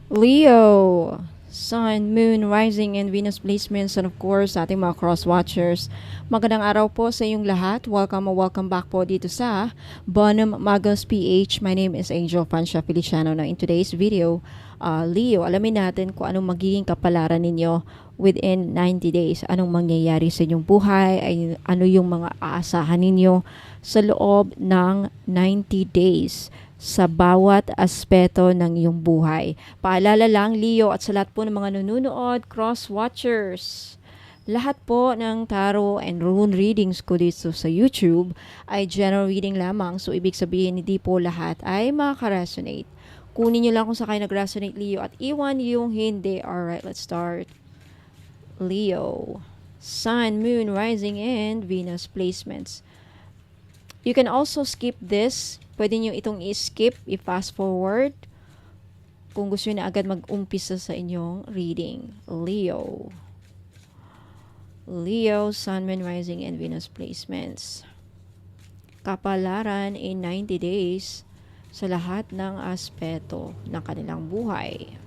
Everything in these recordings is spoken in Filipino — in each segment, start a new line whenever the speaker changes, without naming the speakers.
Leo, Sun, Moon, Rising, and Venus placements, and of course, sa ating mga cross-watchers. Magandang araw po sa inyong lahat. Welcome back po dito sa Bonum Magos PH. My name is Angel Francia Feliciano. Now, in today's video, Leo, alamin natin kung anong magiging kapalaran ninyo within 90 days. Anong mangyayari sa inyong buhay, ano yung mga aasahan ninyo sa loob ng 90 days sa bawat aspeto ng iyong buhay. Paalala lang, Leo, at sa lahat po ng mga nanonood, cross-watchers, lahat po ng tarot and rune readings ko dito sa YouTube ay general reading lamang. So, ibig sabihin, hindi po lahat ay makaka-resonate. Kunin nyo lang kung sa kayo nag-resonate, Leo, at iwan yung hindi. Alright, let's start. Leo, Sun, Moon, Rising, and Venus placements. You can also skip this. Pwede nyo itong i-skip, i-fast forward kung gusto nyo na agad mag-umpisa sa inyong reading. Leo. Leo, Sun, Moon, Rising, and Venus placements. Kapalaran in 90 days sa lahat ng aspeto ng kanilang buhay.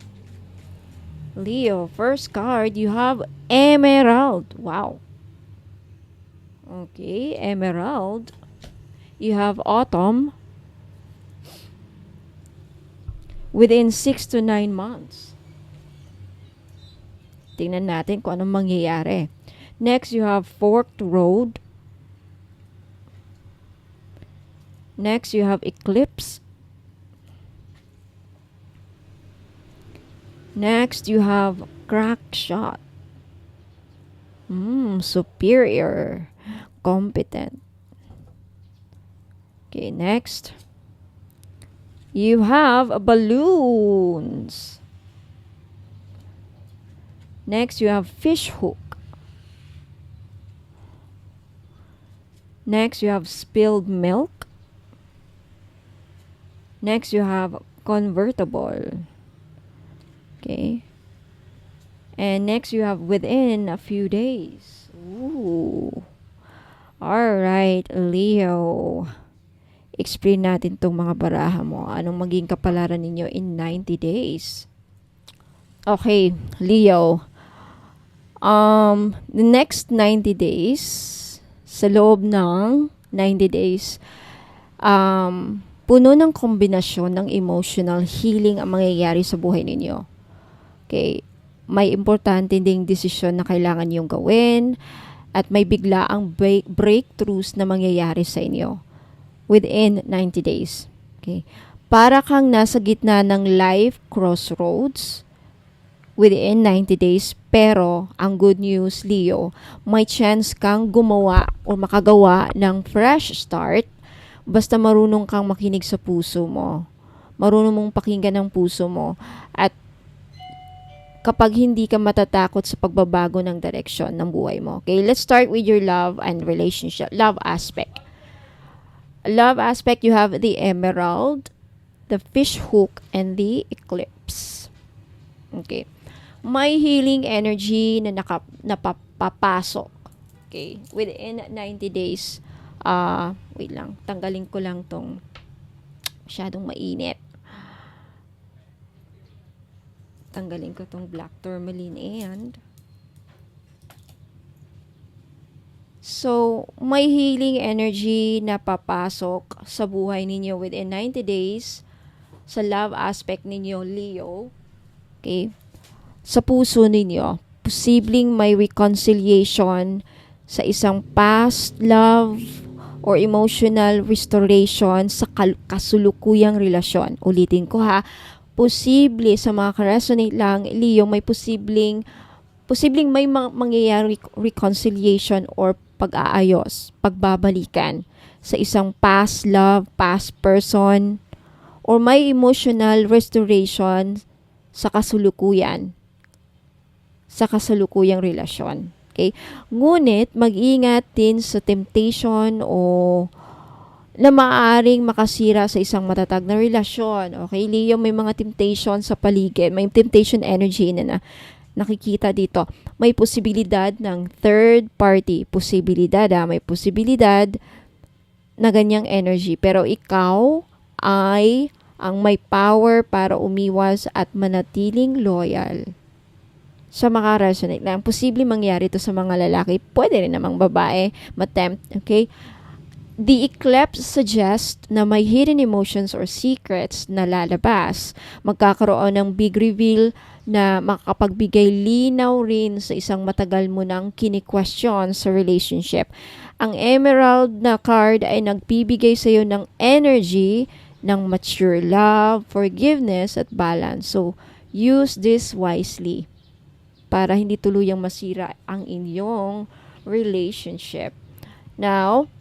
Leo, first card, you have Emerald. Wow. Okay, Emerald. You have Autumn. Within 6 to 9 months. Tingnan natin kung anong mangyayari. Next, you have Forked Road. Next, you have Eclipse. Next, you have Crack Shot. Superior. Competent. Okay, next. You have balloons. Next, you have fish hook. Next, you have spilled milk. Next, you have convertible. Okay. And next, you have within a few days. Ooh. All right, Leo. Explain natin tong mga baraha mo. Anong maging kapalaran ninyo in 90 days? Okay, Leo. The next 90 days, sa loob ng 90 days, puno ng kombinasyon ng emotional healing ang mangyayari sa buhay ninyo. Okay, may importante ding desisyon na kailangan niyong gawin at may biglaang breakthroughs na mangyayari sa inyo within 90 days. Okay. Para kang nasa gitna ng life crossroads within 90 days. Pero, ang good news, Leo, may chance kang gumawa o makagawa ng fresh start basta marunong kang makinig sa puso mo. Marunong mong pakinggan ang puso mo. At kapag hindi ka matatakot sa pagbabago ng direksyon ng buhay mo. Okay, let's start with your love and relationship. Love aspect. Love aspect, you have the Emerald, the fish hook, and the Eclipse. Okay. May healing energy na napapasok. Okay. Within 90 days. Wait lang. Tanggalin ko lang tong masyadong mainit. Tanggalin ko tong black tourmaline and so, may healing energy na papasok sa buhay ninyo within 90 days sa love aspect ninyo, Leo. Okay? Sa puso ninyo, posibleng may reconciliation sa isang past love or emotional restoration sa kasulukuyang relasyon. Ulitin ko ha, posible sa mga ka-resonate lang, Leo, may posibleng may mangyayari reconciliation or pag-aayos, pagbabalikan sa isang past love, past person, or may emotional restoration sa kasulukuyang relasyon. Okay? Ngunit, mag-ingat din sa temptation o na maaaring makasira sa isang matatag na relasyon. Okay, Leo, may mga temptation sa paligid, may temptation energy na nakikita dito. May posibilidad ng third party. May posibilidad na ganyang energy. Pero ikaw ay ang may power para umiwas at manatiling loyal. Sa makaresonate lang, posible mangyari ito sa mga lalaki, pwede rin namang babae, matempt, okay? The eclipse suggests na may hidden emotions or secrets na lalabas. Magkakaroon ng big reveal na makapagbigay linaw rin sa isang matagal mo nang kini-question sa relationship. Ang Emerald na card ay nagbibigay sa iyo ng energy ng mature love, forgiveness, at balance. So, use this wisely para hindi tuluyang masira ang inyong relationship. Now,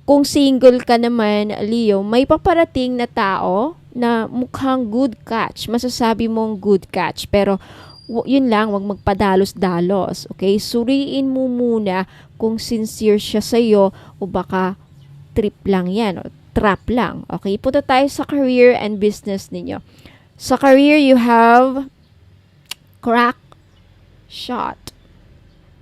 kung single ka naman, Leo, may paparating na tao na mukhang good catch. Masasabi mong good catch. Pero, yun lang, wag magpadalos-dalos. Okay? Suriin mo muna kung sincere siya sa'yo o baka trip lang yan o trap lang. Okay? Punta tayo sa career and business ninyo. Sa career, you have crack shot.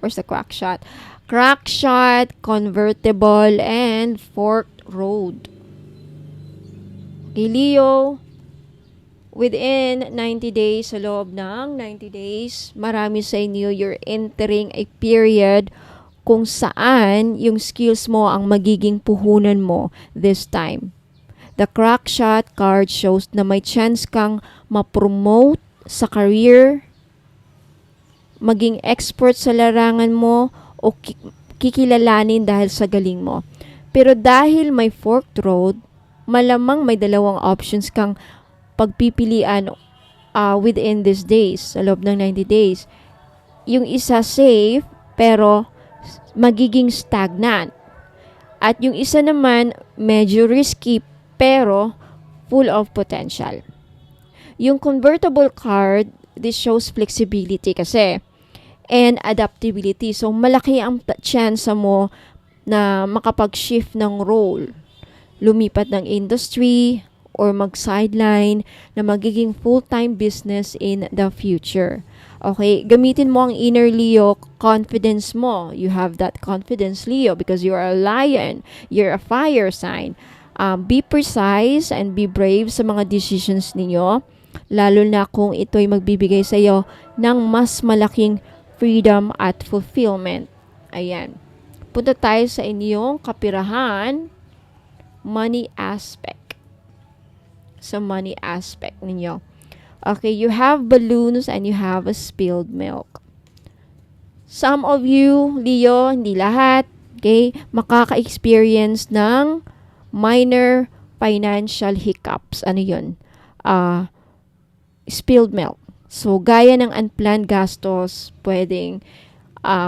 Where's the crack shot? Crack shot, convertible, and forked road. Okay, Leo, within 90 days, sa loob ng 90 days, marami sa inyo, you're entering a period kung saan yung skills mo ang magiging puhunan mo this time. The crack shot card shows na may chance kang ma-promote sa career, maging expert sa larangan mo, o kikilalanin dahil sa galing mo. Pero dahil may forked road, malamang may dalawang options kang pagpipilian within these days, sa loob ng 90 days. Yung isa safe, pero magiging stagnant. At yung isa naman, medyo risky, pero full of potential. Yung convertible card, this shows flexibility kasi and adaptability. So, malaki ang chance mo na makapag-shift ng role, lumipat ng industry, or mag-sideline na magiging full-time business in the future. Okay, gamitin mo ang inner Leo confidence mo. You have that confidence, Leo, because you are a lion. You're a fire sign. Be precise and be brave sa mga decisions ninyo, lalo na kung ito'y magbibigay sa iyo ng mas malaking freedom at fulfillment. Ayan. Punta tayo sa inyong kapirahan, money aspect. Sa money aspect ninyo. Okay, you have balloons and you have a spilled milk. Some of you, Leo, hindi lahat, okay, makaka-experience ng minor financial hiccups. Ano yun? Spilled milk. So, gaya ng unplanned gastos, pwedeng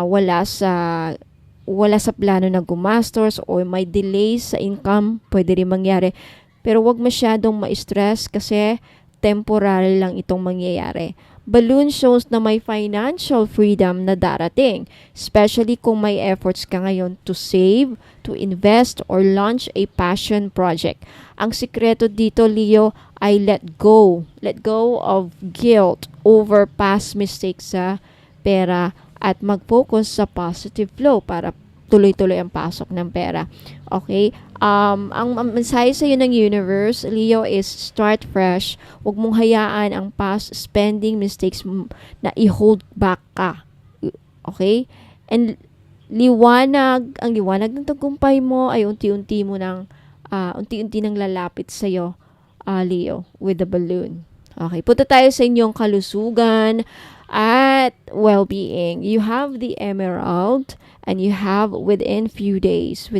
wala sa plano na gumastos o may delays sa income, pwede rin mangyari. Pero wag masyadong ma-stress kasi temporary lang itong mangyayari. Balloon shows na may financial freedom na darating, especially kung may efforts ka ngayon to save, to invest, or launch a passion project. Ang sikreto dito, Leo, ay let go. Let go of guilt over past mistakes sa pera at mag-focus sa positive flow para tuloy-tuloy ang pasok ng pera. Okay? Ang mensahe sa iyo ng universe, Leo, is start fresh. Huwag mong hayaan ang past spending mistakes na i-hold back ka. Okay? And ang liwanag ng tagumpay mo ay unti-unti nang lalapit sa iyo, Leo, with the balloon. Okay, punta tayo sa inyong kalusugan at well-being. You have the emerald and you have within a few days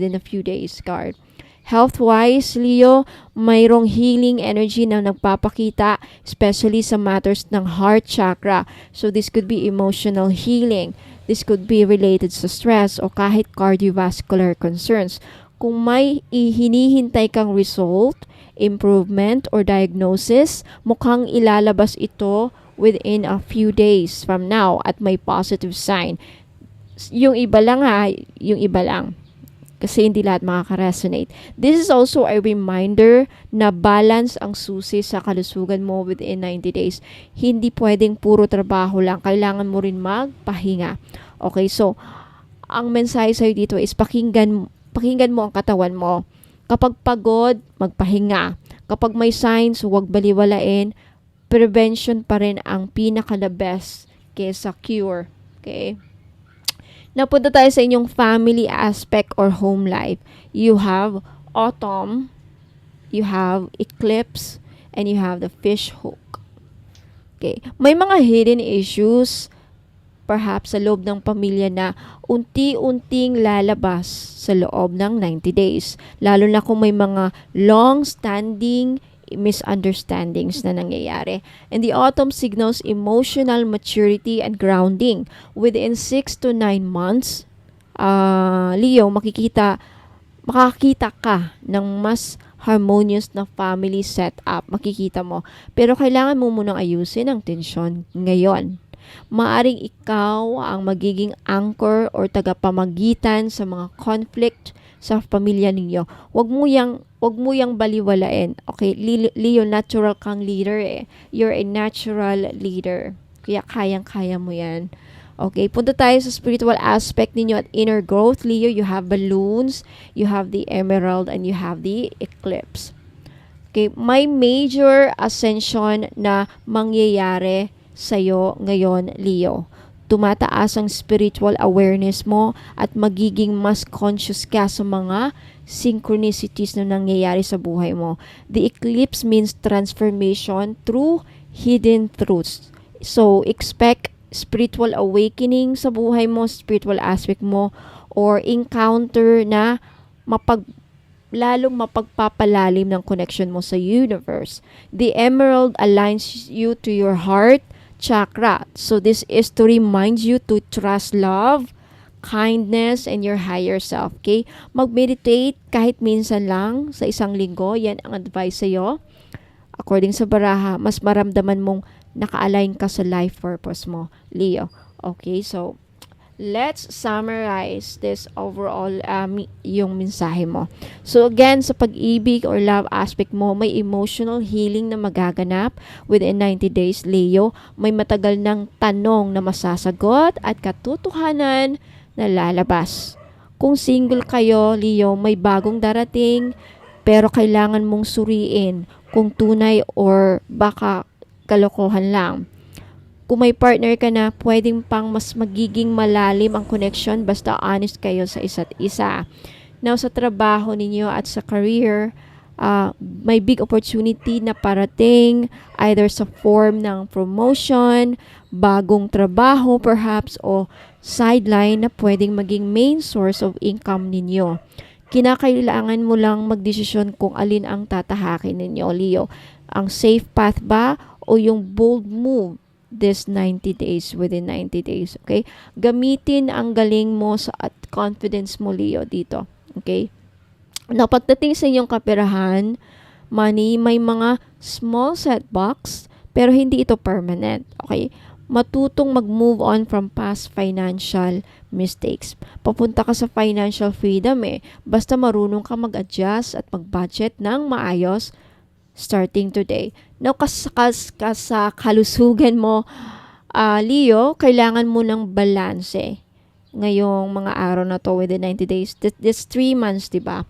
card. Health-wise, Leo, mayroong healing energy na nagpapakita, especially sa matters ng heart chakra. So this could be emotional healing. This could be related sa stress o kahit cardiovascular concerns. Kung may hinihintay kang result, improvement, or diagnosis, mukhang ilalabas ito within a few days from now at may positive sign. Yung iba lang. Kasi hindi lahat makaka-resonate. This is also a reminder na balance ang susi sa kalusugan mo within 90 days. Hindi pwedeng puro trabaho lang. Kailangan mo rin magpahinga. Okay, so, ang mensahe sa'yo dito is pakinggan mo ang katawan mo. Kapag pagod, magpahinga. Kapag may signs, huwag baliwalain. Prevention pa rin ang pinaka-the best kesa cure. Okay? Napunta tayo sa inyong family aspect or home life. You have autumn, you have eclipse, and you have the fish hook. Okay. May mga hidden issues perhaps sa loob ng pamilya na unti-unting lalabas sa loob ng 90 days. Lalo na kung may mga long-standing misunderstandings na nangyayari. And the autumn signals emotional maturity and grounding. Within 6 to 9 months, Leo, makakita ka ng mas harmonious na family setup. Makikita mo. Pero kailangan mo munang ayusin ang tensyon ngayon. Maaring ikaw ang magiging anchor or tagapamagitan sa mga conflict sa pamilya ninyo. Wag mo yang baliwalain. Okay, Leo, natural kang leader eh. You're a natural leader. Kaya kayang-kaya mo yan. Okay, punta tayo sa spiritual aspect ninyo at inner growth. Leo, you have balloons, you have the emerald, and you have the eclipse. Okay, may major ascension na mangyayari sa'yo ngayon, Leo. Tumataas ang spiritual awareness mo at magiging mas conscious ka sa mga synchronicities na nangyayari sa buhay mo. The eclipse means transformation through hidden truths. So, expect spiritual awakening sa buhay mo, spiritual aspect mo, or encounter na lalong mapagpapalalim ng connection mo sa universe. The emerald aligns you to your heart chakra. So this is to remind you to trust love, kindness, and your higher self. Okay? Mag-meditate kahit minsan lang sa isang linggo. Yan ang advice sa'yo. According sa baraha, mas maramdaman mong naka-align ka sa life purpose mo, Leo. Okay? So, let's summarize this overall yung mensahe mo. So again, sa pag-ibig or love aspect mo, may emotional healing na magaganap within 90 days, Leo. May matagal ng tanong na masasagot at katotohanan na lalabas. Kung single kayo, Leo, may bagong darating pero kailangan mong suriin kung tunay or baka kalokohan lang. Kung may partner ka na, pwedeng pang mas magiging malalim ang connection basta honest kayo sa isa't isa. Now, sa trabaho ninyo at sa career, may big opportunity na parating either sa form ng promotion, bagong trabaho perhaps, o sideline na pwedeng maging main source of income ninyo. Kinakailangan mo lang magdesisyon kung alin ang tatahakin ninyo, Leo. Ang safe path ba o yung bold move this 90 days, within 90 days, okay? Gamitin ang galing mo at confidence mo, Leo, dito, okay? Now, pagdating sa inyong kaperahan, money, may mga small setbacks, pero hindi ito permanent, okay? Matutong mag-move on from past financial mistakes. Papunta ka sa financial freedom basta marunong ka mag-adjust at mag-budget ng maayos starting today. Now, sa kalusugan mo, Leo, kailangan mo ng balanse ngayong mga araw na to within 90 days. This 3 months, diba?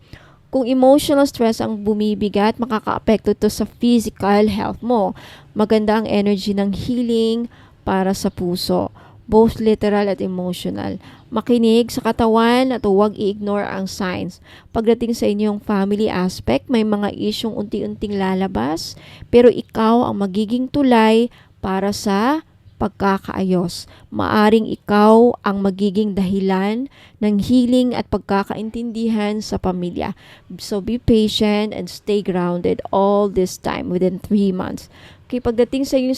Kung emotional stress ang bumibigat, makaka-apekto to sa physical health mo. Maganda ang energy ng healing para sa puso, both literal at emotional. Makinig sa katawan at huwag i-ignore ang signs. Pagdating sa inyong family aspect, may mga isyong unti-unting lalabas, pero ikaw ang magiging tulay para sa pagkakaayos. Maaring ikaw ang magiging dahilan ng healing at pagkakaintindihan sa pamilya. So be patient and stay grounded all this time within 3 months. Okay, pagdating sa iyong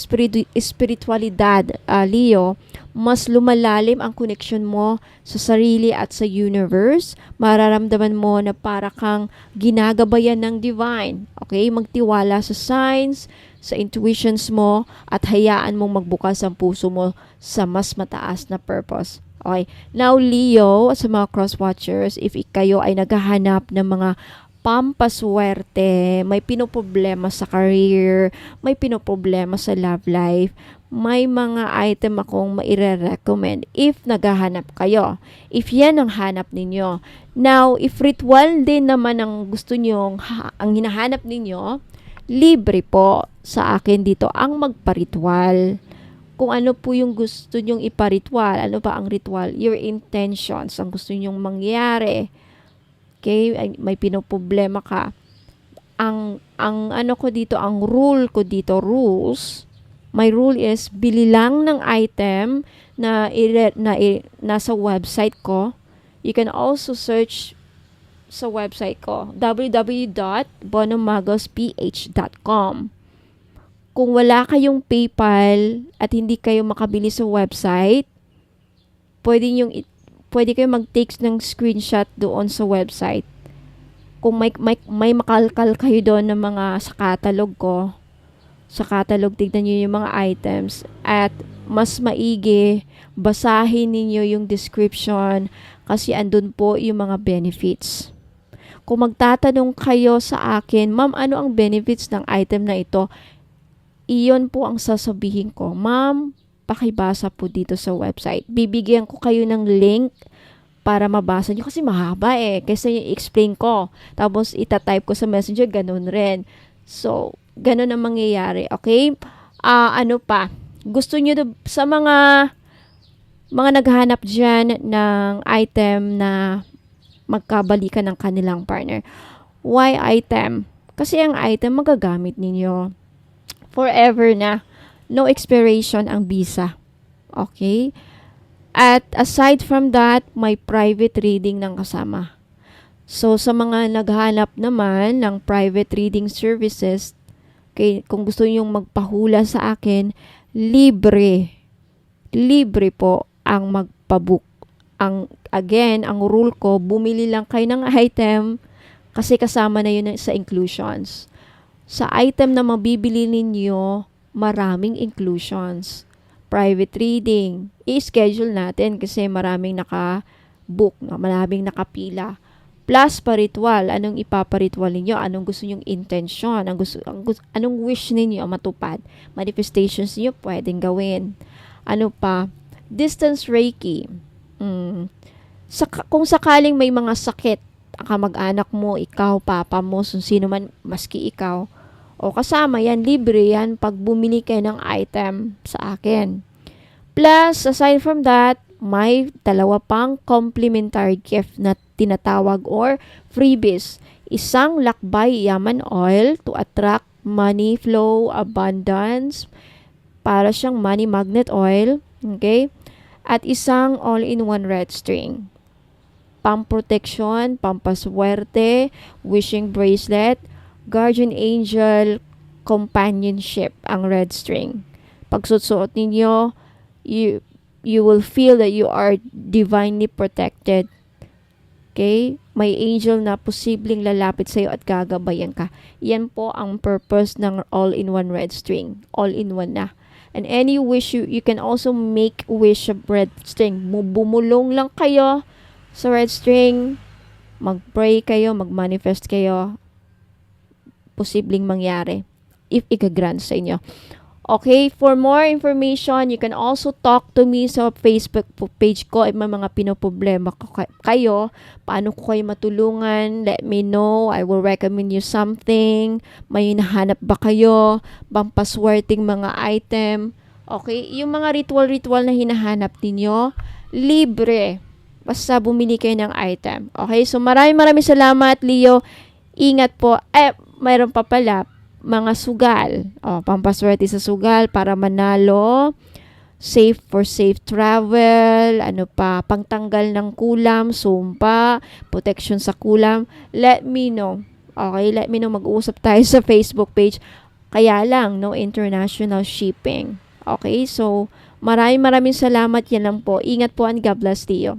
spiritualidad, Leo, mas lumalalim ang connection mo sa sarili at sa universe. Mararamdaman mo na para kang ginagabayan ng divine. Okay, magtiwala sa signs, sa intuitions mo, at hayaan mong magbukas ang puso mo sa mas mataas na purpose. Okay, now Leo, sa mga cross-watchers, if kayo ay naghahanap ng mga pampaswerte, may pinoproblema sa career, may pinoproblema sa love life, may mga item akong maire-recommend if naghahanap kayo. If yan ang hanap ninyo. Now, if ritual din naman ang gusto nyo, ang hinahanap ninyo, Libre po sa akin dito ang magparitwal. Kung ano po yung gusto nyong iparitwal, ano ba ang ritual? Your intentions, ang gusto nyong mangyari. Okay? May pinoproblema ka. Ang ano ko dito, ang rule ko dito, rules, my rule is, bili lang ng item na nasa website ko. You can also search sa website ko, www.bonomagosph.com. Kung wala kayong PayPal at hindi kayo makabili sa website, pwede kayo mag-take ng screenshot doon sa website. Kung may makalkal kayo doon ng mga sa catalog ko, sa catalog, tignan nyo yung mga items at mas maigi, basahin ninyo yung description kasi andun po yung mga benefits. Kung magtatanong kayo sa akin, ma'am, ano ang benefits ng item na ito? Iyon po ang sasabihin ko. Ma'am, pakibasa po dito sa website. Bibigyan ko kayo ng link para mabasa nyo kasi mahaba kasi i-explain ko. Tapos itatype ko sa messenger, ganun rin. So, ganun ang mangyayari. Okay? Ano pa? Gusto nyo sa mga naghahanap dyan ng item na magkabalikan ng kanilang partner. Why item? Kasi ang item magagamit ninyo forever na. No expiration ang visa. Okay? At aside from that, may private reading ng kasama. So, sa mga naghanap naman ng private reading services, okay, kung gusto nyong magpahula sa akin, libre. Libre po ang magpabook. Ang rule ko, bumili lang kayo ng item kasi kasama na yun sa inclusions. Sa item na mabibili ninyo, maraming inclusions. Private reading, i-schedule natin kasi maraming naka-book, maraming nakapila. Plus paritwal, anong ipaparitwal ninyo? Anong gusto nyong intention? Anong wish ninyo matupad? Manifestations niyo pwedeng gawin. Ano pa? Distance Reiki. Kung sakaling may mga sakit, ang kamag-anak mo, ikaw, papa mo, sino man, maski ikaw, o kasama yan, libre yan pag bumili kayo ng item sa akin. Plus, aside from that, may dalawa pang complimentary gift na tinatawag or freebies. Isang lakbay yaman oil to attract money flow, abundance, para siyang money magnet oil. Okay? At isang all-in-one red string. Pamproteksyon, pampaswerte, wishing bracelet, guardian angel, companionship ang red string. Pag susuot ninyo, you will feel that you are divinely protected. Okay? May angel na posibleng lalapit sa iyo at gagabayan ka. Yan po ang purpose ng all-in-one red string. All-in-one na. And any wish you can also make wish of red string. Bumulong lang kayo sa red string, mag-pray kayo, mag-manifest kayo, posibleng mangyari if ika-grant sa inyo. Okay, for more information, you can also talk to me sa Facebook page ko. May mga pinoproblema kayo, paano ko kayo matulungan, let me know. I will recommend you something. May hinahanap ba kayo, pampaswerteng mga item. Okay, yung mga ritual na hinahanap ninyo, libre. Basta bumili kayo ng item. Okay, so maraming salamat, Leo. Ingat po. Mayroon pa pala, mga sugal. Pampaswerte sa sugal para manalo. Safe for safe travel. Ano pa, pangtanggal ng kulam, sumpa, protection sa kulam. Let me know. Okay, let me know. Mag-uusap tayo sa Facebook page. Kaya lang, no international shipping. Okay, so maraming salamat. Yan lang po. Ingat po and God bless, Leo.